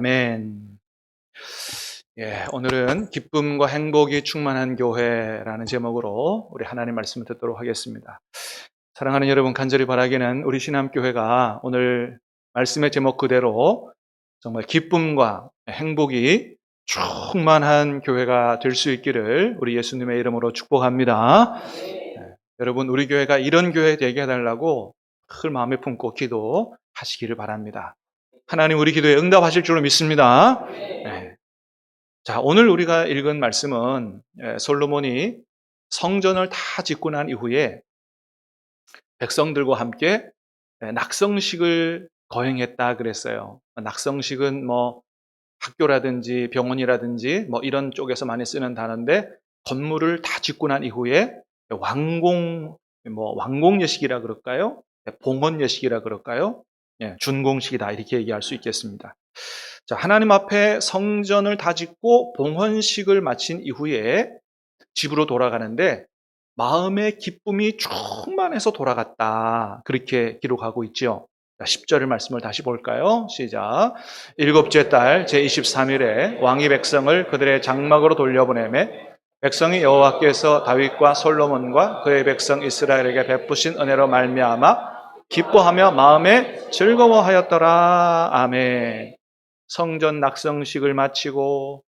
아멘. 오늘은 기쁨과 행복이 충만한 교회라는 제목으로 우리 하나님 말씀을 듣도록 하겠습니다. 사랑하는 여러분, 간절히 바라기는 우리 신암교회가 오늘 말씀의 제목 그대로 정말 기쁨과 행복이 충만한 교회가 될 수 있기를 우리 예수님의 이름으로 축복합니다. 여러분, 우리 교회가 이런 교회 되게 해달라고 큰 마음에 품고 기도하시기를 바랍니다. 하나님 우리 기도에 응답하실 줄로 믿습니다. 네. 자, 오늘 우리가 읽은 말씀은 솔로몬이 성전을 다 짓고 난 이후에 백성들과 함께 낙성식을 거행했다 그랬어요. 낙성식은 뭐 학교라든지 병원이라든지 뭐 이런 쪽에서 많이 쓰는 단어인데, 건물을 다 짓고 난 이후에 완공예식이라 그럴까요? 봉헌예식이라 그럴까요? 준공식이다, 이렇게 얘기할 수 있겠습니다. 자, 하나님 앞에 성전을 다 짓고 봉헌식을 마친 이후에 집으로 돌아가는데 마음의 기쁨이 충만해서 돌아갔다, 그렇게 기록하고 있죠. 10절 말씀을 다시 볼까요? 시작. 일곱째 달 제23일에 왕이 백성을 그들의 장막으로 돌려보내매 백성이 여호와께서 다윗과 솔로몬과 그의 백성 이스라엘에게 베푸신 은혜로 말미암아 기뻐하며 마음에 즐거워하였더라. 아멘. 성전 낙성식을 마치고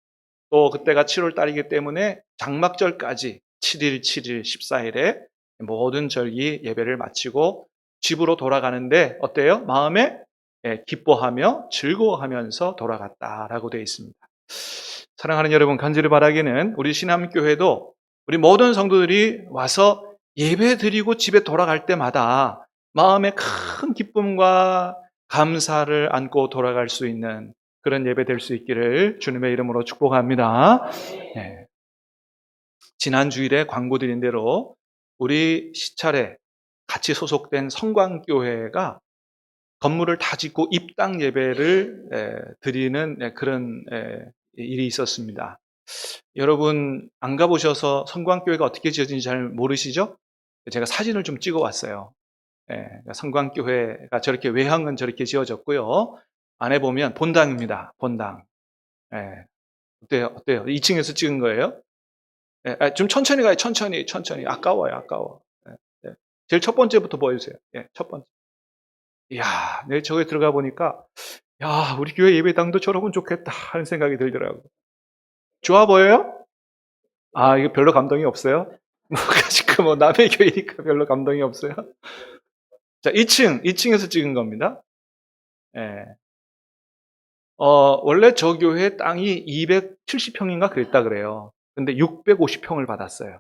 또 그때가 7월 달이기 때문에 장막절까지 7일, 7일, 14일에 모든 절기 예배를 마치고 집으로 돌아가는데 어때요? 마음에 기뻐하며 즐거워하면서 돌아갔다라고 되어 있습니다. 사랑하는 여러분, 간절히 바라기는 우리 신암교회도 우리 모든 성도들이 와서 예배 드리고 집에 돌아갈 때마다 마음에 큰 기쁨과 감사를 안고 돌아갈 수 있는 그런 예배 될 수 있기를 주님의 이름으로 축복합니다. 네. 지난 주일에 광고 드린 대로 우리 시찰에 같이 소속된 성광교회가 건물을 다 짓고 입당 예배를 드리는 그런 일이 있었습니다. 여러분 안 가보셔서 성광교회가 어떻게 지어진지 잘 모르시죠? 제가 사진을 좀 찍어 왔어요. 성광교회가 저렇게 외형은 저렇게 지어졌고요. 안에 보면 본당입니다. 본당. 어때요? 2층에서 찍은 거예요? 좀 천천히 가요. 천천히. 아까워요. 제일 첫 번째부터 보여주세요. 첫 번째. 이야, 내 저기 들어가 보니까, 야, 우리 교회 예배당도 저러면 좋겠다 하는 생각이 들더라고요. 좋아 보여요? 아, 이거 별로 감동이 없어요? 지금 남의 교회니까 별로 감동이 없어요? 자, 2층에서 찍은 겁니다. 원래 저 교회 땅이 270평인가 그랬다 그래요. 근데 650평을 받았어요.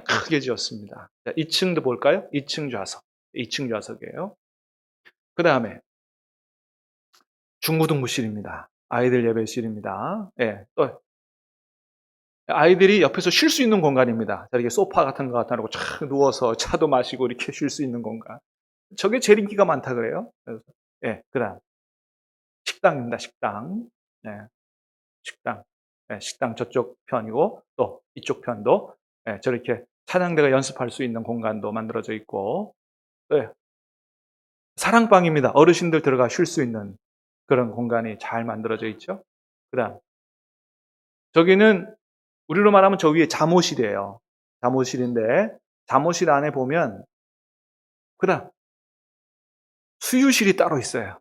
크게 지었습니다. 자, 2층도 볼까요? 2층 좌석. 2층 좌석이에요. 그 다음에 중고등부실입니다. 아이들 예배실입니다. 또 아이들이 옆에서 쉴 수 있는 공간입니다. 저렇게 소파 같은 거 갖다 놓고 촥 누워서 차도 마시고 이렇게 쉴 수 있는 공간. 저게 제일 인기가 많다 그래요. 그래서 그 다음 식당입니다. 식당. 식당. 식당 저쪽 편이고 또 이쪽 편도 저렇게 찬양대가 연습할 수 있는 공간도 만들어져 있고, 사랑방입니다. 어르신들 들어가 쉴 수 있는 그런 공간이 잘 만들어져 있죠. 그 다음 저기는 우리로 말하면 저 위에 잠옷실이에요. 잠옷실인데 잠옷실 안에 보면 그 다음 수유실이 따로 있어요.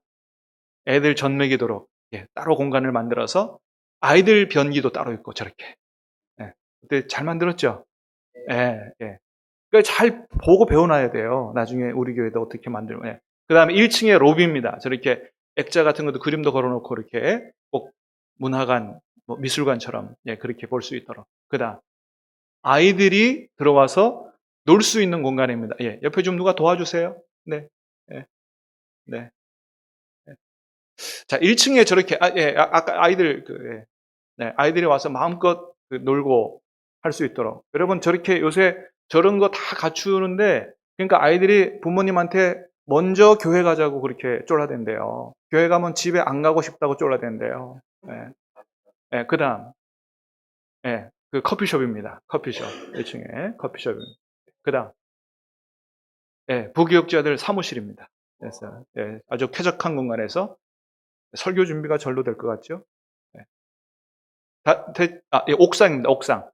애들 젖 먹이도록 따로 공간을 만들어서 아이들 변기도 따로 있고 저렇게. 그때 잘 만들었죠? 그러니까 잘 보고 배워놔야 돼요. 나중에 우리 교회도 어떻게 만들면. 그 다음에 1층에 로비입니다. 저렇게 액자 같은 것도 그림도 걸어놓고 이렇게 꼭 문화관, 미술관처럼 그렇게 볼 수 있도록. 그 다음 아이들이 들어와서 놀 수 있는 공간입니다. 옆에 좀 누가 도와주세요. 네. 네. 자, 1층에 저렇게 아까 아이들 아이들이 와서 마음껏 놀고 할 수 있도록. 여러분 저렇게 요새 저런 거 다 갖추는데, 그러니까 아이들이 부모님한테 먼저 교회 가자고 그렇게 쫄라댄대요. 교회 가면 집에 안 가고 싶다고 쫄라댄대요. 그 다음 그 커피숍입니다. 커피숍 1층에 커피숍입니다. 그 다음 부교육자들 사무실입니다. 그래서 아주 쾌적한 공간에서 설교 준비가 절로 될 것 같죠? 네. 예, 옥상입니다. 옥상.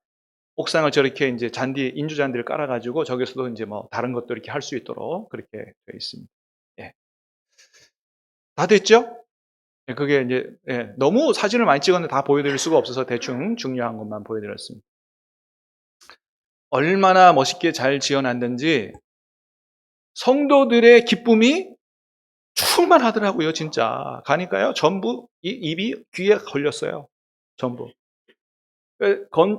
옥상을 저렇게 이제 인조 잔디를 깔아가지고 저기서도 이제 뭐 다른 것도 이렇게 할 수 있도록 그렇게 되어 있습니다. 예. 다 됐죠? 예, 그게 이제, 예, 너무 사진을 많이 찍었는데 다 보여드릴 수가 없어서 대충 중요한 것만 보여드렸습니다. 얼마나 멋있게 잘 지어놨는지 성도들의 기쁨이 충만하더라고요, 진짜. 가니까요, 전부 입이 귀에 걸렸어요. 전부.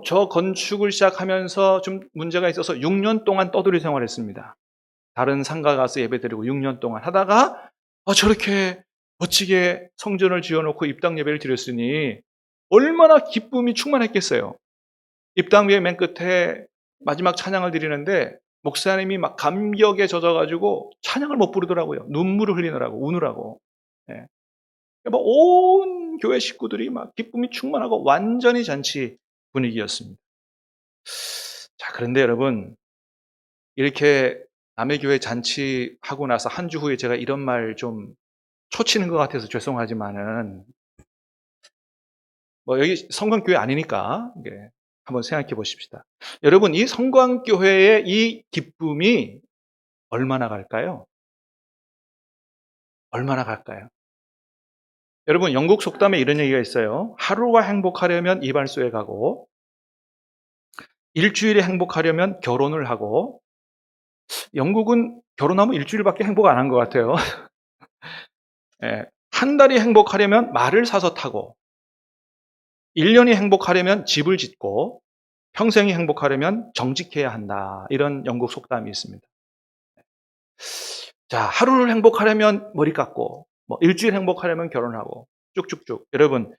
저 건축을 시작하면서 좀 문제가 있어서 6년 동안 떠돌이 생활했습니다. 다른 상가 가서 예배드리고 6년 동안 하다가 저렇게 멋지게 성전을 지어놓고 입당 예배를 드렸으니 얼마나 기쁨이 충만했겠어요. 입당 예배 맨 끝에 마지막 찬양을 드리는데 목사님이 막 감격에 젖어가지고 찬양을 못 부르더라고요. 눈물을 흘리느라고 우느라고. 예. 온 교회 식구들이 막 기쁨이 충만하고 완전히 잔치 분위기였습니다. 자, 그런데 여러분, 이렇게 남의 교회 잔치하고 나서 한 주 후에 제가 이런 말 좀 초치는 것 같아서 죄송하지만은, 뭐 여기 성광교회 아니니까 한번 생각해 보십시다. 여러분, 이 성광교회의 이 기쁨이 얼마나 갈까요? 얼마나 갈까요? 여러분, 영국 속담에 이런 얘기가 있어요. 하루가 행복하려면 이발소에 가고 일주일에 행복하려면 결혼을 하고, 영국은 결혼하면 일주일밖에 행복 안 한 것 같아요. 예, 한 달이 행복하려면 말을 사서 타고, 1년이 행복하려면 집을 짓고, 평생이 행복하려면 정직해야 한다. 이런 영국 속담이 있습니다. 자, 하루를 행복하려면 머리 깎고, 뭐 일주일 행복하려면 결혼하고, 쭉쭉쭉. 여러분,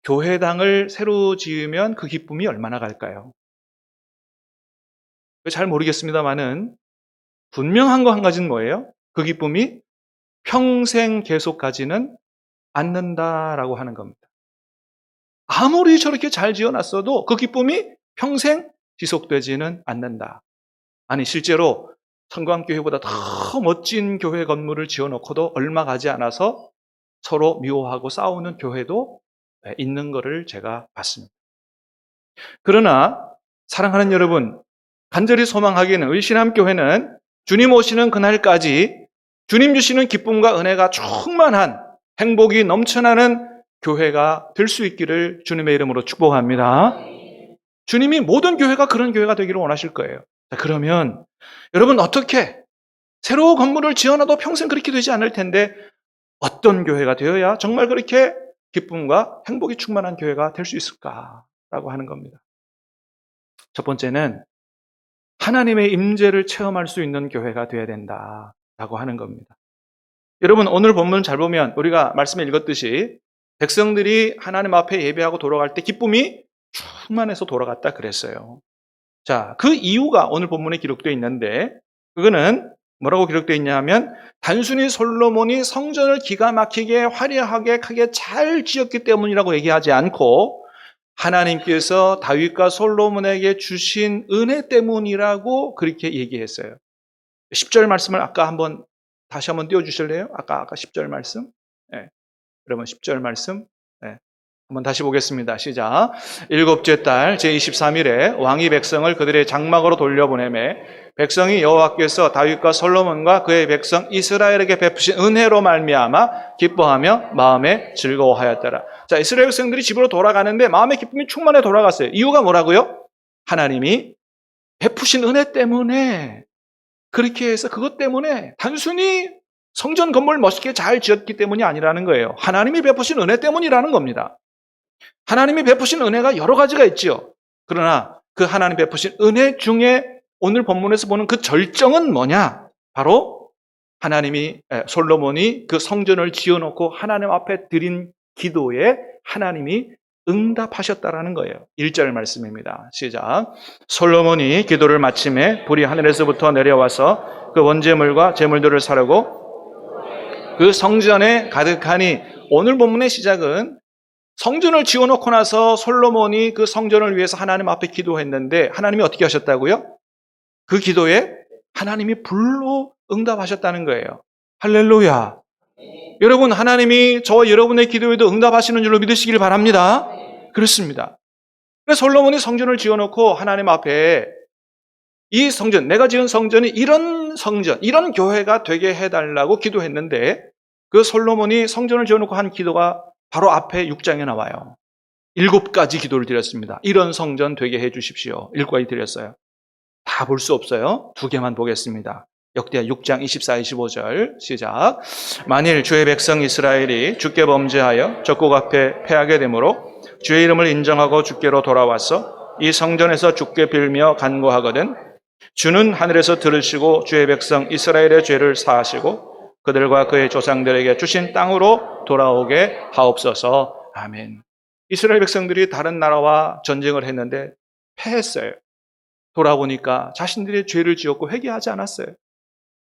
교회당을 새로 지으면 그 기쁨이 얼마나 갈까요? 잘 모르겠습니다만은 분명한 거 한 가지는 뭐예요? 그 기쁨이 평생 계속 가지는 않는다라고 하는 겁니다. 아무리 저렇게 잘 지어놨어도 그 기쁨이 평생 지속되지는 않는다. 아니, 실제로 성광교회보다 더 멋진 교회 건물을 지어놓고도 얼마 가지 않아서 서로 미워하고 싸우는 교회도 있는 것을 제가 봤습니다. 그러나 사랑하는 여러분, 간절히 소망하기에는 의신함교회는 주님 오시는 그날까지 주님 주시는 기쁨과 은혜가 충만한 행복이 넘쳐나는 교회가 될 수 있기를 주님의 이름으로 축복합니다. 주님이 모든 교회가 그런 교회가 되기를 원하실 거예요. 자, 그러면 여러분, 어떻게 새로운 건물을 지어놔도 평생 그렇게 되지 않을 텐데 어떤 교회가 되어야 정말 그렇게 기쁨과 행복이 충만한 교회가 될 수 있을까라고 하는 겁니다. 첫 번째는 하나님의 임재를 체험할 수 있는 교회가 되어야 된다라고 하는 겁니다. 여러분, 오늘 본문 잘 보면 우리가 말씀에 읽었듯이 백성들이 하나님 앞에 예배하고 돌아갈 때 기쁨이 충만해서 돌아갔다 그랬어요. 자, 그 이유가 오늘 본문에 기록되어 있는데, 그거는 뭐라고 기록되어 있냐면 단순히 솔로몬이 성전을 기가 막히게 화려하게 크게 잘 지었기 때문이라고 얘기하지 않고 하나님께서 다윗과 솔로몬에게 주신 은혜 때문이라고 그렇게 얘기했어요. 10절 말씀을 다시 한번 띄워주실래요? 아까 10절 말씀. 네. 여러분, 10절 말씀. 네. 한번 다시 보겠습니다. 시작. 일곱째 달 제23일에 왕이 백성을 그들의 장막으로 돌려보내매 백성이 여호와께서 다윗과 솔로몬과 그의 백성 이스라엘에게 베푸신 은혜로 말미암아 기뻐하며 마음에 즐거워하였더라. 자, 이스라엘 백성들이 집으로 돌아가는데 마음의 기쁨이 충만해 돌아갔어요. 이유가 뭐라고요? 하나님이 베푸신 은혜 때문에, 그렇게 해서 그것 때문에 단순히 성전 건물 멋있게 잘 지었기 때문이 아니라는 거예요. 하나님이 베푸신 은혜 때문이라는 겁니다. 하나님이 베푸신 은혜가 여러 가지가 있지요. 그러나 그 하나님 베푸신 은혜 중에 오늘 본문에서 보는 그 절정은 뭐냐? 바로 솔로몬이 그 성전을 지어놓고 하나님 앞에 드린 기도에 하나님이 응답하셨다라는 거예요. 1절 말씀입니다. 시작. 솔로몬이 기도를 마침에 불이 하늘에서부터 내려와서 그 원제물과 제물들을 사르고 그 성전에 가득하니, 오늘 본문의 시작은 성전을 지어놓고 나서 솔로몬이 그 성전을 위해서 하나님 앞에 기도했는데 하나님이 어떻게 하셨다고요? 그 기도에 하나님이 불로 응답하셨다는 거예요. 할렐루야. 여러분, 하나님이 저와 여러분의 기도에도 응답하시는 줄로 믿으시길 바랍니다. 그렇습니다. 그래서 솔로몬이 성전을 지어놓고 하나님 앞에 이 성전, 내가 지은 성전이 이런 성전, 이런 교회가 되게 해달라고 기도했는데 그 솔로몬이 성전을 지어놓고 한 기도가 바로 앞에 6장에 나와요. 7가지 기도를 드렸습니다. 이런 성전 되게 해주십시오. 7가지 드렸어요. 다 볼 수 없어요. 2개만 보겠습니다. 역대하 6장 24, 25절 시작. 만일 주의 백성 이스라엘이 주께 범죄하여 적국 앞에 패하게 되므로 주의 이름을 인정하고 주께로 돌아와서 이 성전에서 주께 빌며 간구하거든 주는 하늘에서 들으시고 주의 백성 이스라엘의 죄를 사하시고 그들과 그의 조상들에게 주신 땅으로 돌아오게 하옵소서. 아멘. 이스라엘 백성들이 다른 나라와 전쟁을 했는데 패했어요. 돌아보니까 자신들의 죄를 지었고 회개하지 않았어요.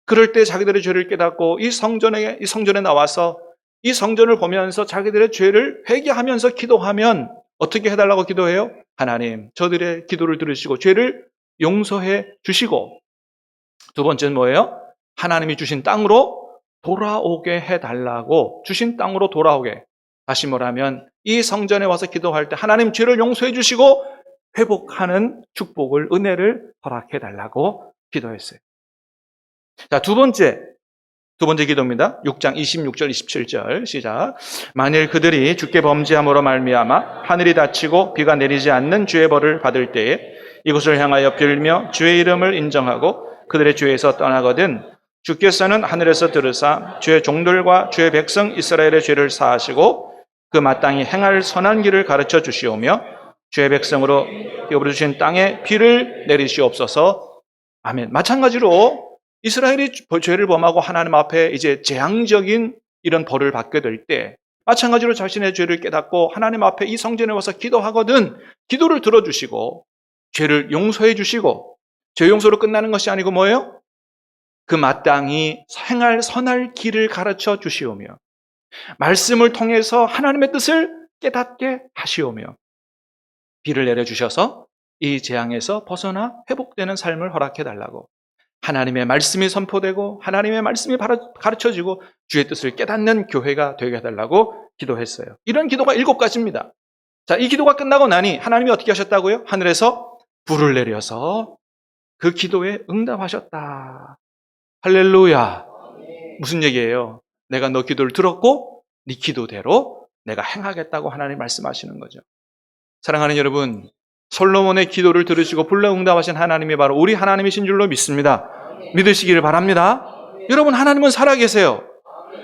그럴 때 자기들의 죄를 깨닫고 이 성전에 나와서 이 성전을 보면서 자기들의 죄를 회개하면서 기도하면 어떻게 해달라고 기도해요? 하나님, 저들의 기도를 들으시고 죄를 용서해 주시고, 두 번째는 뭐예요? 하나님이 주신 땅으로 돌아오게 해달라고, 주신 땅으로 돌아오게. 다시 말하면 이 성전에 와서 기도할 때 하나님 죄를 용서해 주시고 회복하는 축복을, 은혜를 허락해 달라고 기도했어요. 자, 두 번째 기도입니다. 6장 26절 27절 시작. 만일 그들이 주께 범죄함으로 말미암아 하늘이 닫히고 비가 내리지 않는 주의 벌을 받을 때에 이곳을 향하여 빌며 주의 이름을 인정하고 그들의 죄에서 떠나거든 주께서는 하늘에서 들으사 주의 종들과 주의 백성 이스라엘의 죄를 사하시고 그 마땅히 행할 선한 길을 가르쳐 주시오며 주의 백성으로 베풀어 주신 땅에 비를 내리시옵소서. 아멘. 마찬가지로 이스라엘이 죄를 범하고 하나님 앞에 이제 재앙적인 이런 벌을 받게 될 때 마찬가지로 자신의 죄를 깨닫고 하나님 앞에 이 성전에 와서 기도하거든 기도를 들어주시고 죄를 용서해 주시고 죄 용서로 끝나는 것이 아니고 뭐예요? 그 마땅히 행할 선할 길을 가르쳐 주시오며 말씀을 통해서 하나님의 뜻을 깨닫게 하시오며 비를 내려주셔서 이 재앙에서 벗어나 회복되는 삶을 허락해 달라고 하나님의 말씀이 선포되고 하나님의 말씀이 가르쳐지고 주의 뜻을 깨닫는 교회가 되게 해달라고 기도했어요. 이런 기도가 7가지입니다. 자, 이 기도가 끝나고 나니 하나님이 어떻게 하셨다고요? 하늘에서 불을 내려서 그 기도에 응답하셨다. 할렐루야. 무슨 얘기예요? 내가 너 기도를 들었고 네 기도대로 내가 행하겠다고 하나님 말씀하시는 거죠. 사랑하는 여러분, 솔로몬의 기도를 들으시고 불러 응답하신 하나님이 바로 우리 하나님이신 줄로 믿습니다. 믿으시기를 바랍니다. 여러분, 하나님은 살아계세요.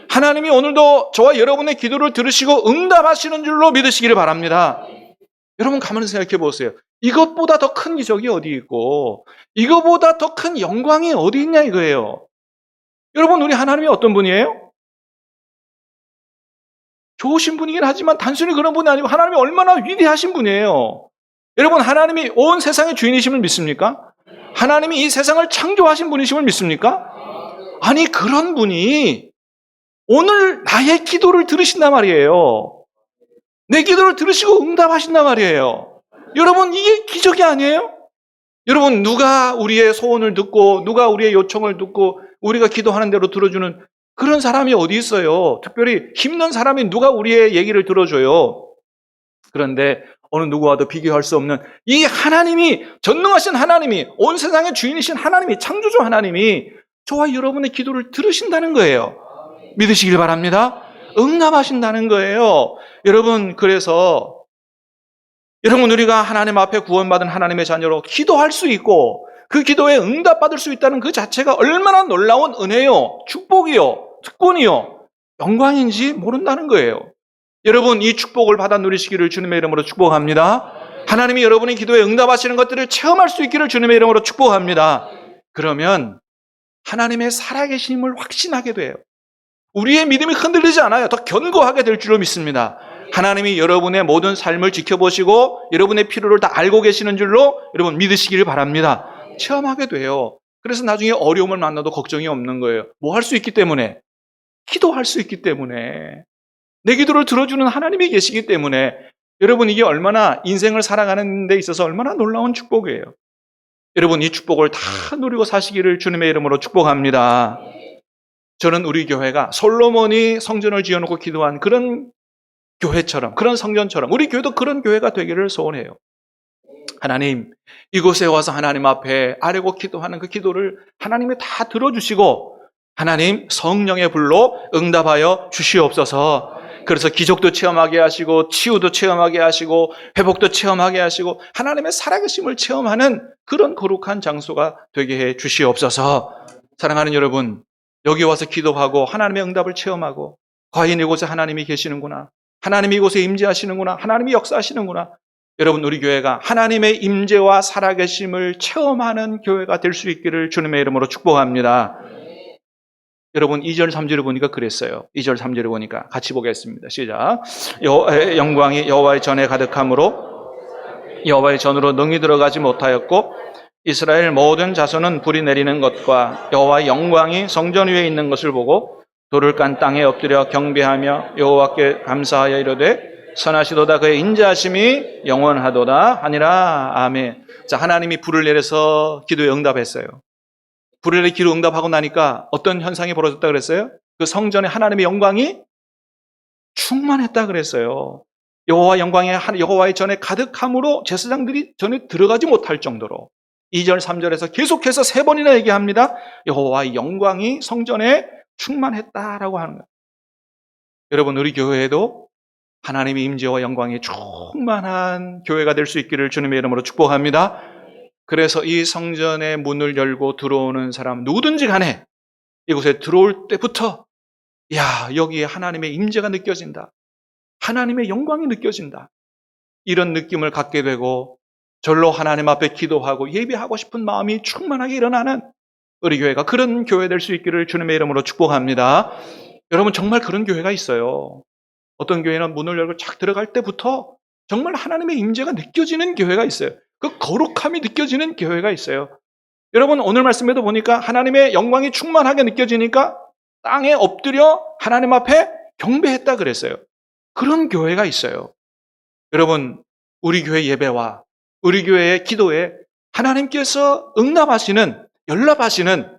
하나님이 오늘도 저와 여러분의 기도를 들으시고 응답하시는 줄로 믿으시기를 바랍니다. 여러분, 가만히 생각해 보세요. 이것보다 더 큰 기적이 어디 있고 이것보다 더 큰 영광이 어디 있냐 이거예요. 여러분, 우리 하나님이 어떤 분이에요? 좋으신 분이긴 하지만 단순히 그런 분이 아니고 하나님이 얼마나 위대하신 분이에요. 여러분, 하나님이 온 세상의 주인이심을 믿습니까? 하나님이 이 세상을 창조하신 분이심을 믿습니까? 아니, 그런 분이 오늘 나의 기도를 들으신단 말이에요. 내 기도를 들으시고 응답하신단 말이에요. 여러분, 이게 기적이 아니에요? 여러분, 누가 우리의 소원을 듣고 누가 우리의 요청을 듣고 우리가 기도하는 대로 들어주는 그런 사람이 어디 있어요? 특별히 힘든 사람이 누가 우리의 얘기를 들어줘요? 그런데 어느 누구와도 비교할 수 없는 이 하나님이, 전능하신 하나님이, 온 세상의 주인이신 하나님이, 창조주 하나님이 저와 여러분의 기도를 들으신다는 거예요. 믿으시길 바랍니다. 응답하신다는 거예요. 여러분, 그래서 여러분, 우리가 하나님 앞에 구원받은 하나님의 자녀로 기도할 수 있고 그 기도에 응답받을 수 있다는 그 자체가 얼마나 놀라운 은혜요, 축복이요, 특권이요, 영광인지 모른다는 거예요. 여러분, 이 축복을 받아 누리시기를 주님의 이름으로 축복합니다. 하나님이 여러분의 기도에 응답하시는 것들을 체험할 수 있기를 주님의 이름으로 축복합니다. 그러면 하나님의 살아계심을 확신하게 돼요. 우리의 믿음이 흔들리지 않아요. 더 견고하게 될 줄로 믿습니다. 하나님이 여러분의 모든 삶을 지켜보시고 여러분의 필요를 다 알고 계시는 줄로 여러분 믿으시기를 바랍니다. 체험하게 돼요. 그래서 나중에 어려움을 만나도 걱정이 없는 거예요. 뭐 할 수 있기 때문에? 기도할 수 있기 때문에. 내 기도를 들어주는 하나님이 계시기 때문에. 여러분, 이게 얼마나 인생을 살아가는 데 있어서 얼마나 놀라운 축복이에요. 여러분, 이 축복을 다 누리고 사시기를 주님의 이름으로 축복합니다. 저는 우리 교회가 솔로몬이 성전을 지어놓고 기도한 그런 교회처럼, 그런 성전처럼 우리 교회도 그런 교회가 되기를 소원해요. 하나님, 이곳에 와서 하나님 앞에 아뢰고 기도하는 그 기도를 하나님이 다 들어주시고 하나님 성령의 불로 응답하여 주시옵소서. 그래서 기적도 체험하게 하시고 치유도 체험하게 하시고 회복도 체험하게 하시고 하나님의 살아계심을 체험하는 그런 거룩한 장소가 되게 해 주시옵소서. 사랑하는 여러분, 여기 와서 기도하고 하나님의 응답을 체험하고 과연 이곳에 하나님이 계시는구나, 하나님이 이곳에 임재하시는구나, 하나님이 역사하시는구나. 여러분, 우리 교회가 하나님의 임재와 살아계심을 체험하는 교회가 될 수 있기를 주님의 이름으로 축복합니다. 여러분, 2절 3절을 보니까 그랬어요. 2절 3절을 보니까 같이 보겠습니다. 시작. 영광이 여호와의 전에 가득함으로 여호와의 전으로 능히 들어가지 못하였고 이스라엘 모든 자손은 불이 내리는 것과 여호와의 영광이 성전 위에 있는 것을 보고 돌을 깐 땅에 엎드려 경배하며 여호와께 감사하여 이르되 선하시도다 그의 인자하심이 영원하도다 하니라. 아멘. 자, 하나님이 불을 내려서 기도에 응답했어요. 불을 내려 기도 응답하고 나니까 어떤 현상이 벌어졌다 그랬어요? 그 성전에 하나님의 영광이 충만했다 그랬어요. 여호와 영광이 여호와의 전에 가득함으로 제사장들이 전에 들어가지 못할 정도로 2절 3절에서 계속해서 3번이나 얘기합니다. 여호와의 영광이 성전에 충만했다라고 하는 거예요. 여러분, 우리 교회에도 하나님의 임재와 영광이 충만한 교회가 될 수 있기를 주님의 이름으로 축복합니다. 그래서 이 성전의 문을 열고 들어오는 사람 누구든지 간에 이곳에 들어올 때부터 야, 여기에 하나님의 임재가 느껴진다, 하나님의 영광이 느껴진다, 이런 느낌을 갖게 되고 절로 하나님 앞에 기도하고 예배하고 싶은 마음이 충만하게 일어나는 우리 교회가 그런 교회 될 수 있기를 주님의 이름으로 축복합니다. 여러분, 정말 그런 교회가 있어요. 어떤 교회는 문을 열고 착 들어갈 때부터 정말 하나님의 임재가 느껴지는 교회가 있어요. 그 거룩함이 느껴지는 교회가 있어요. 여러분, 오늘 말씀에도 보니까 하나님의 영광이 충만하게 느껴지니까 땅에 엎드려 하나님 앞에 경배했다 그랬어요. 그런 교회가 있어요. 여러분, 우리 교회 예배와 우리 교회의 기도에 하나님께서 응답하시는, 연락하시는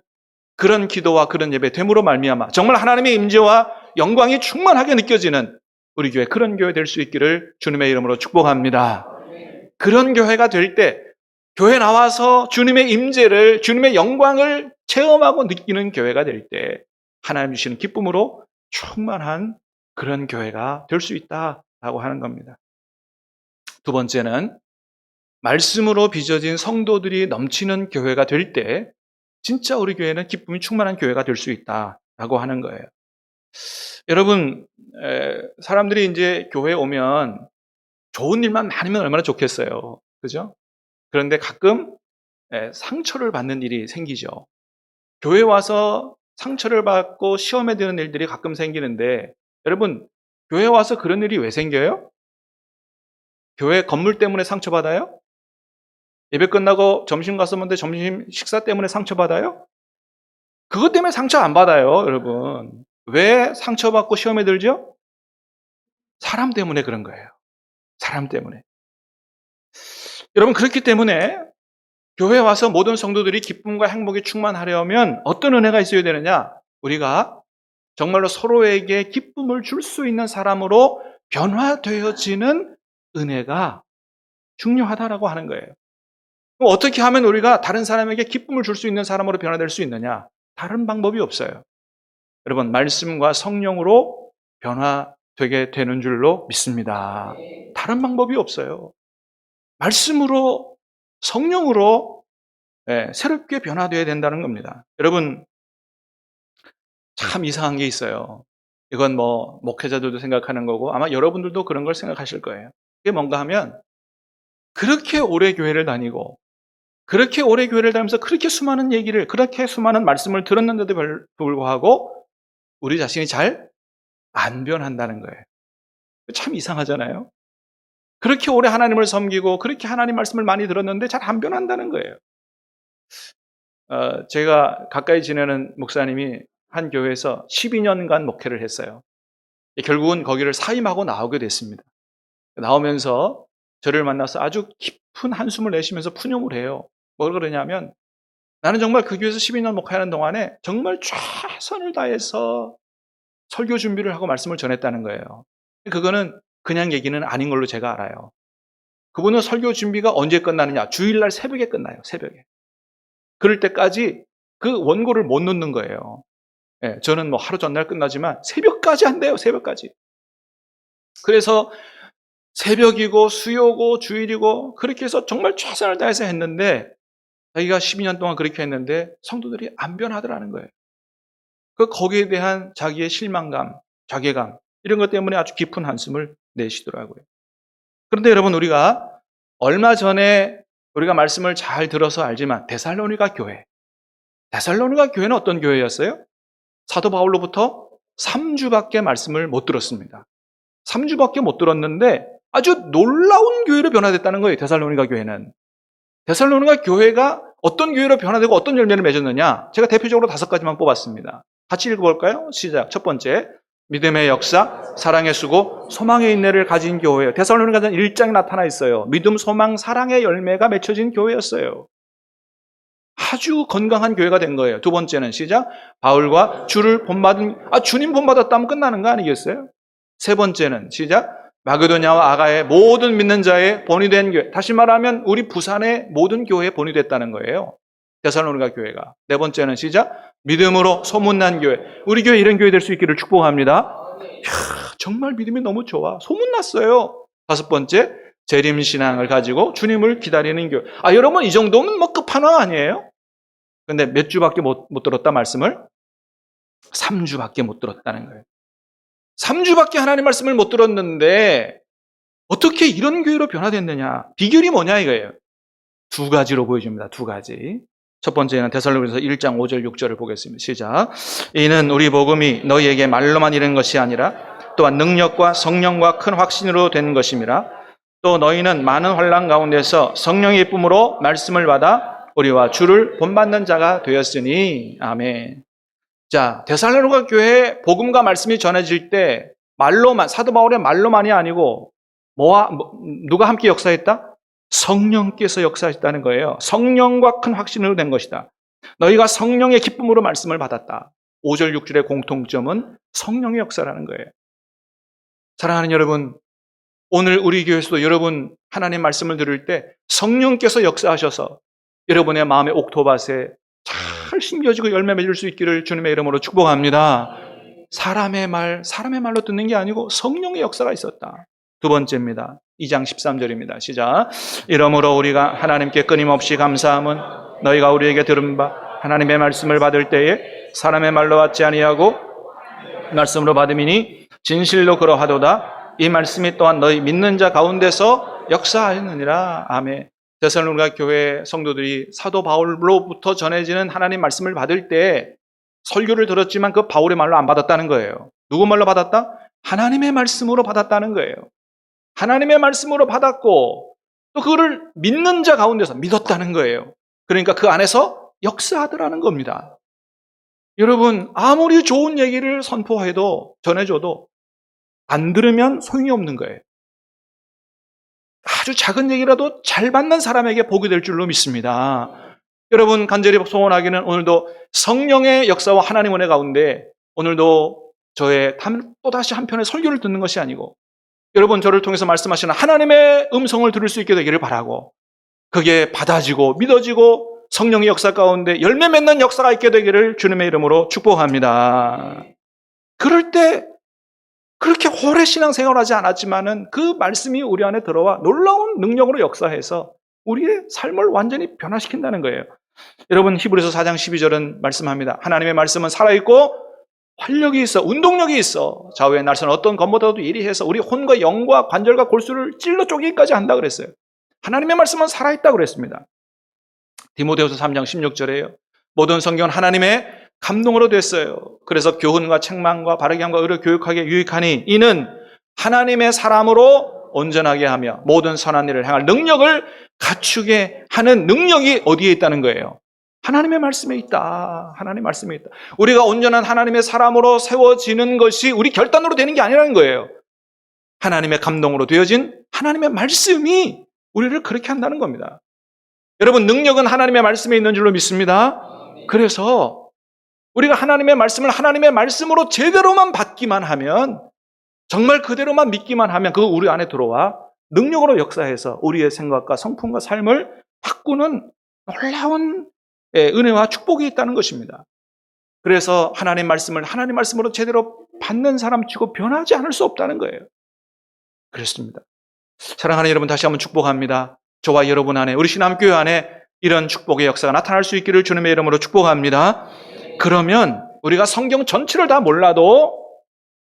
그런 기도와 그런 예배 됨으로 말미암아 정말 하나님의 임재와 영광이 충만하게 느껴지는 우리 교회, 그런 교회 될 수 있기를 주님의 이름으로 축복합니다. 그런 교회가 될 때, 교회 나와서 주님의 임재를, 주님의 영광을 체험하고 느끼는 교회가 될 때 하나님 주시는 기쁨으로 충만한 그런 교회가 될 수 있다라고 하는 겁니다. 두 번째는 말씀으로 빚어진 성도들이 넘치는 교회가 될 때 진짜 우리 교회는 기쁨이 충만한 교회가 될 수 있다라고 하는 거예요. 여러분, 사람들이 이제 교회에 오면 좋은 일만 많으면 얼마나 좋겠어요. 그죠? 그런데 가끔 상처를 받는 일이 생기죠. 교회 와서 상처를 받고 시험에 드는 일들이 가끔 생기는데, 여러분, 교회 와서 그런 일이 왜 생겨요? 교회 건물 때문에 상처받아요? 예배 끝나고 점심 갔었는데 점심 식사 때문에 상처받아요? 그것 때문에 상처 안 받아요, 여러분. 왜 상처받고 시험에 들죠? 사람 때문에 그런 거예요. 사람 때문에. 여러분, 그렇기 때문에 교회에 와서 모든 성도들이 기쁨과 행복이 충만하려면 어떤 은혜가 있어야 되느냐? 우리가 정말로 서로에게 기쁨을 줄 수 있는 사람으로 변화되어지는 은혜가 중요하다라고 하는 거예요. 그럼 어떻게 하면 우리가 다른 사람에게 기쁨을 줄 수 있는 사람으로 변화될 수 있느냐? 다른 방법이 없어요. 여러분, 말씀과 성령으로 변화되게 되는 줄로 믿습니다. 다른 방법이 없어요. 말씀으로, 성령으로 새롭게 변화되어야 된다는 겁니다. 여러분, 참 이상한 게 있어요. 이건 뭐 목회자들도 생각하는 거고 아마 여러분들도 그런 걸 생각하실 거예요. 그게 뭔가 하면 그렇게 오래 교회를 다니고 그렇게 오래 교회를 다니면서 그렇게 수많은 얘기를, 그렇게 수많은 말씀을 들었는데도 불구하고 우리 자신이 잘 안 변한다는 거예요. 참 이상하잖아요. 그렇게 오래 하나님을 섬기고 그렇게 하나님 말씀을 많이 들었는데 잘 안 변한다는 거예요. 제가 가까이 지내는 목사님이 한 교회에서 12년간 목회를 했어요. 결국은 거기를 사임하고 나오게 됐습니다. 나오면서 저를 만나서 아주 깊은 한숨을 내쉬면서 푸념을 해요. 뭘 그러냐면, 나는 정말 그 교회에서 12년 목회하는 동안에 정말 최선을 다해서 설교 준비를 하고 말씀을 전했다는 거예요. 그거는 그냥 얘기는 아닌 걸로 제가 알아요. 그분은 설교 준비가 언제 끝나느냐? 주일날 새벽에 끝나요. 새벽에. 그럴 때까지 그 원고를 못 놓는 거예요. 예, 저는 뭐 하루 전날 끝나지만 새벽까지 한대요. 새벽까지. 그래서 새벽이고 수요고 주일이고 그렇게 해서 정말 최선을 다해서 했는데 자기가 12년 동안 그렇게 했는데 성도들이 안 변하더라는 거예요. 거기에 대한 자기의 실망감, 자괴감 이런 것 때문에 아주 깊은 한숨을 내쉬더라고요. 그런데 여러분 우리가 얼마 전에 우리가 말씀을 잘 들어서 알지만 데살로니가 교회는 어떤 교회였어요? 사도 바울로부터 3주밖에 말씀을 못 들었습니다. 3주밖에 못 들었는데 아주 놀라운 교회로 변화됐다는 거예요. 데살로니가 교회는. 데살로니가 교회가 어떤 교회로 변화되고 어떤 열매를 맺었느냐? 제가 대표적으로 5가지만 뽑았습니다. 같이 읽어볼까요? 시작. 첫 번째, 믿음의 역사, 사랑의 수고, 소망의 인내를 가진 교회예요. 데살로니가전 1장에 나타나 있어요. 믿음, 소망, 사랑의 열매가 맺혀진 교회였어요. 아주 건강한 교회가 된 거예요. 두 번째는 시작. 바울과 주를 본받은, 주님 본받았다면 끝나는 거 아니겠어요? 세 번째는 시작. 마게도냐와 아가의 모든 믿는 자의 본이 된 교회. 다시 말하면 우리 부산의 모든 교회에 본이 됐다는 거예요. 데살로니가 교회가. 네 번째는 시작. 믿음으로 소문난 교회. 우리 교회 이런 교회 될 수 있기를 축복합니다. 이야, 정말 믿음이 너무 좋아. 소문났어요. 다섯 번째, 재림신앙을 가지고 주님을 기다리는 교회. 여러분 이 정도면 뭐 끝판왕 아니에요? 근데 몇 주밖에 못 들었다 말씀을? 3주밖에 못 들었다는 거예요. 3주밖에 하나님 말씀을 못 들었는데 어떻게 이런 교회로 변화됐느냐? 비결이 뭐냐 이거예요. 2가지로 보여줍니다. 2가지. 첫 번째는 데살로니가서 1장 5절 6절을 보겠습니다. 시작. 이는 우리 복음이 너희에게 말로만 이른 것이 아니라 또한 능력과 성령과 큰 확신으로 된 것임이라. 또 너희는 많은 환난 가운데서 성령의 기쁨으로 말씀을 받아 우리와 주를 본받는 자가 되었으니. 아멘. 자, 데살로니가 교회에 복음과 말씀이 전해질 때 말로만, 사도 바울의 말로만이 아니고 누가 함께 역사했다? 성령께서 역사했다는 거예요. 성령과 큰 확신으로 된 것이다. 너희가 성령의 기쁨으로 말씀을 받았다. 5절 6절의 공통점은 성령의 역사라는 거예요. 사랑하는 여러분, 오늘 우리 교회에서도 여러분 하나님 말씀을 들을 때 성령께서 역사하셔서 여러분의 마음의 옥토밭에 잘 심겨지고 열매 맺을 수 있기를 주님의 이름으로 축복합니다. 사람의 말로 듣는 게 아니고 성령의 역사가 있었다. 두 번째입니다. 2장 13절입니다. 시작. 이러므로 우리가 하나님께 끊임없이 감사함은 너희가 우리에게 들은 바 하나님의 말씀을 받을 때에 사람의 말로 받지 아니하고 말씀으로 받음이니 진실로 그러하도다. 이 말씀이 또한 너희 믿는 자 가운데서 역사하였느니라. 아멘. 데살로니가 교회 성도들이 사도 바울로부터 전해지는 하나님 말씀을 받을 때 설교를 들었지만 그 바울의 말로 안 받았다는 거예요. 누구 말로 받았다? 하나님의 말씀으로 받았다는 거예요. 하나님의 말씀으로 받았고 또 그거를 믿는 자 가운데서 믿었다는 거예요. 그러니까 그 안에서 역사하더라는 겁니다. 여러분 아무리 좋은 얘기를 선포해도 전해줘도 안 들으면 소용이 없는 거예요. 아주 작은 얘기라도 잘 받는 사람에게 복이 될 줄로 믿습니다. 여러분 간절히 소원하기는 오늘도 성령의 역사와 하나님 은혜 가운데 오늘도 저의 또다시 한편의 설교를 듣는 것이 아니고 여러분 저를 통해서 말씀하시는 하나님의 음성을 들을 수 있게 되기를 바라고 그게 받아지고 믿어지고 성령의 역사 가운데 열매 맺는 역사가 있게 되기를 주님의 이름으로 축복합니다. 그럴 때 그렇게 오래 신앙생활을 하지 않았지만은 그 말씀이 우리 안에 들어와 놀라운 능력으로 역사해서 우리의 삶을 완전히 변화시킨다는 거예요. 여러분 히브리서 4장 12절은 말씀합니다. 하나님의 말씀은 살아있고 활력이 있어, 운동력이 있어. 좌우의 날선 어떤 것보다도 예리해서 우리 혼과 영과 관절과 골수를 찔러 쪼개기까지 한다 그랬어요. 하나님의 말씀은 살아있다 그랬습니다. 디모데후서 3장 16절에요. 모든 성경은 하나님의 감동으로 됐어요. 그래서 교훈과 책망과 바르게 함과 의를 교육하게 유익하니 이는 하나님의 사람으로 온전하게 하며 모든 선한 일을 행할 능력을 갖추게 하는 능력이 어디에 있다는 거예요? 하나님의 말씀에 있다. 하나님의 말씀에 있다. 우리가 온전한 하나님의 사람으로 세워지는 것이 우리 결단으로 되는 게 아니라는 거예요. 하나님의 감동으로 되어진 하나님의 말씀이 우리를 그렇게 한다는 겁니다. 여러분, 능력은 하나님의 말씀에 있는 줄로 믿습니다. 그래서 우리가 하나님의 말씀을 하나님의 말씀으로 제대로만 받기만 하면, 정말 그대로만 믿기만 하면 그거 우리 안에 들어와 능력으로 역사해서 우리의 생각과 성품과 삶을 바꾸는 놀라운 은혜와 축복이 있다는 것입니다. 그래서 하나님 말씀을 하나님 말씀으로 제대로 받는 사람 치고 변하지 않을 수 없다는 거예요. 그렇습니다. 사랑하는 여러분, 다시 한번 축복합니다. 저와 여러분 안에, 우리 신암교회 안에 이런 축복의 역사가 나타날 수 있기를 주님의 이름으로 축복합니다. 그러면 우리가 성경 전체를 다 몰라도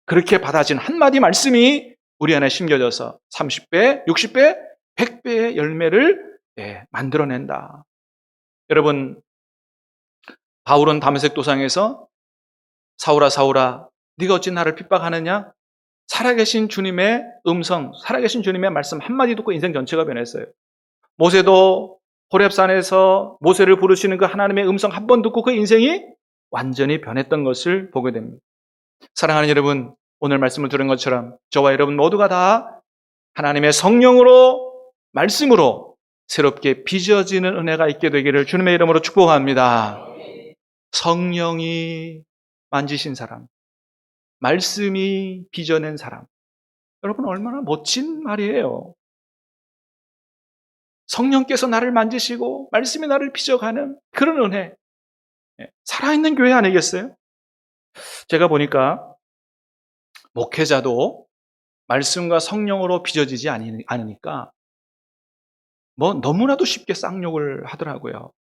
그렇게 받아진 한마디 말씀이 우리 안에 심겨져서 30배, 60배, 100배의 열매를 만들어낸다. 여러분, 바울은 다메섹 도상에서 사울아 사울아 네가 어찌 나를 핍박하느냐? 살아계신 주님의 음성, 살아계신 주님의 말씀 한마디 듣고 인생 전체가 변했어요. 모세도 호렙산에서 모세를 부르시는 그 하나님의 음성 한 번 듣고 그 인생이 완전히 변했던 것을 보게 됩니다. 사랑하는 여러분, 오늘 말씀을 들은 것처럼 저와 여러분 모두가 다 하나님의 성령으로, 말씀으로 새롭게 빚어지는 은혜가 있게 되기를 주님의 이름으로 축복합니다. 성령이 만지신 사람, 말씀이 빚어낸 사람. 여러분, 얼마나 멋진 말이에요. 성령께서 나를 만지시고 말씀이 나를 빚어가는 그런 은혜. 살아있는 교회 아니겠어요? 제가 보니까 목회자도 말씀과 성령으로 빚어지지 않으니까 너무나도 쉽게 쌍욕을 하더라고요.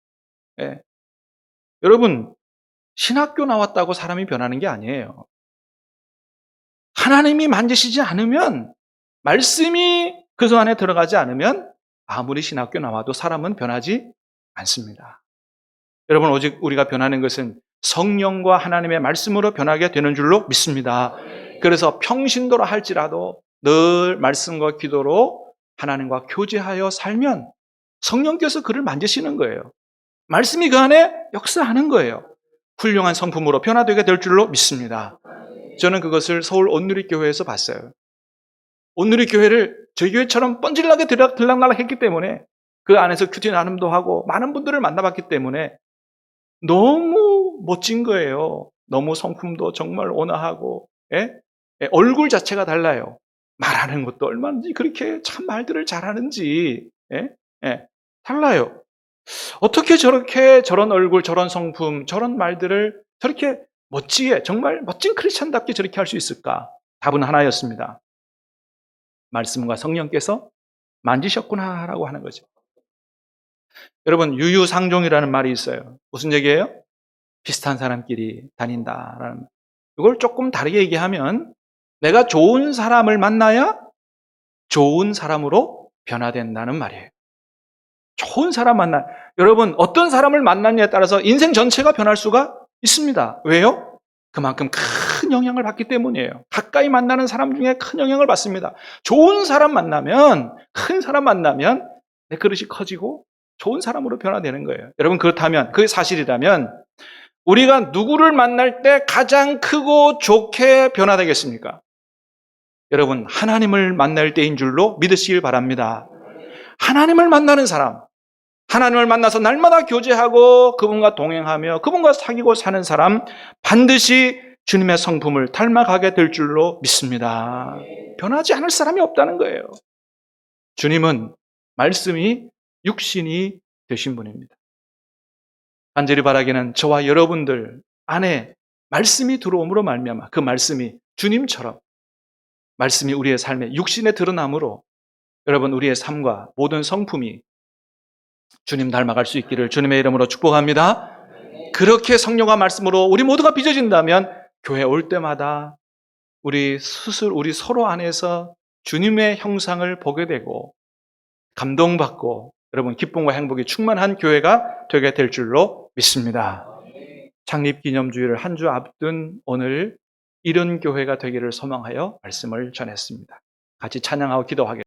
예. 여러분, 신학교 나왔다고 사람이 변하는 게 아니에요. 하나님이 만지시지 않으면, 말씀이 그 안에 들어가지 않으면 아무리 신학교 나와도 사람은 변하지 않습니다. 여러분, 오직 우리가 변하는 것은 성령과 하나님의 말씀으로 변하게 되는 줄로 믿습니다. 그래서 평신도라 할지라도 늘 말씀과 기도로 하나님과 교제하여 살면 성령께서 그를 만지시는 거예요. 말씀이 그 안에 역사하는 거예요. 훌륭한 성품으로 변화되게 될 줄로 믿습니다. 저는 그것을 서울 온누리교회에서 봤어요. 온누리교회를 저희 교회처럼 뻔질나게 들락날락 했기 때문에, 그 안에서 큐티 나눔도 하고 많은 분들을 만나봤기 때문에 너무 멋진 거예요. 너무 성품도 정말 온화하고, 얼굴 자체가 달라요. 말하는 것도 얼마든지 그렇게 참 말들을 잘하는지, 달라요. 어떻게 저렇게 저런 얼굴, 저런 성품, 저런 말들을 저렇게 멋지게, 정말 멋진 크리스찬답게 저렇게 할 수 있을까? 답은 하나였습니다. 말씀과 성령께서 만지셨구나라고 하는 거죠. 여러분, 유유상종이라는 말이 있어요. 무슨 얘기예요? 비슷한 사람끼리 다닌다라는 말. 이걸 조금 다르게 얘기하면, 내가 좋은 사람을 만나야 좋은 사람으로 변화된다는 말이에요. 좋은 사람 여러분, 어떤 사람을 만났냐에 따라서 인생 전체가 변할 수가 있습니다. 왜요? 그만큼 큰 영향을 받기 때문이에요. 가까이 만나는 사람 중에 큰 영향을 받습니다. 좋은 사람 만나면, 큰 사람 만나면 내 그릇이 커지고 좋은 사람으로 변화되는 거예요. 여러분, 그렇다면, 그게 사실이라면 우리가 누구를 만날 때 가장 크고 좋게 변화되겠습니까? 여러분, 하나님을 만날 때인 줄로 믿으시길 바랍니다. 하나님을 만나는 사람, 하나님을 만나서 날마다 교제하고 그분과 동행하며 그분과 사귀고 사는 사람, 반드시 주님의 성품을 닮아가게 될 줄로 믿습니다. 변하지 않을 사람이 없다는 거예요. 주님은 말씀이 육신이 되신 분입니다. 간절히 바라기는 저와 여러분들 안에 말씀이 들어옴으로 말미암아 그 말씀이 주님처럼, 말씀이 우리의 삶에 육신에 드러남으로 여러분, 우리의 삶과 모든 성품이 주님 닮아갈 수 있기를 주님의 이름으로 축복합니다. 그렇게 성령과 말씀으로 우리 모두가 빚어진다면 교회 올 때마다 우리 서로 안에서 주님의 형상을 보게 되고 감동받고, 여러분, 기쁨과 행복이 충만한 교회가 되게 될 줄로 믿습니다. 창립기념주일을 한 주 앞둔 오늘 이런 교회가 되기를 소망하여 말씀을 전했습니다. 같이 찬양하고 기도하겠습니다.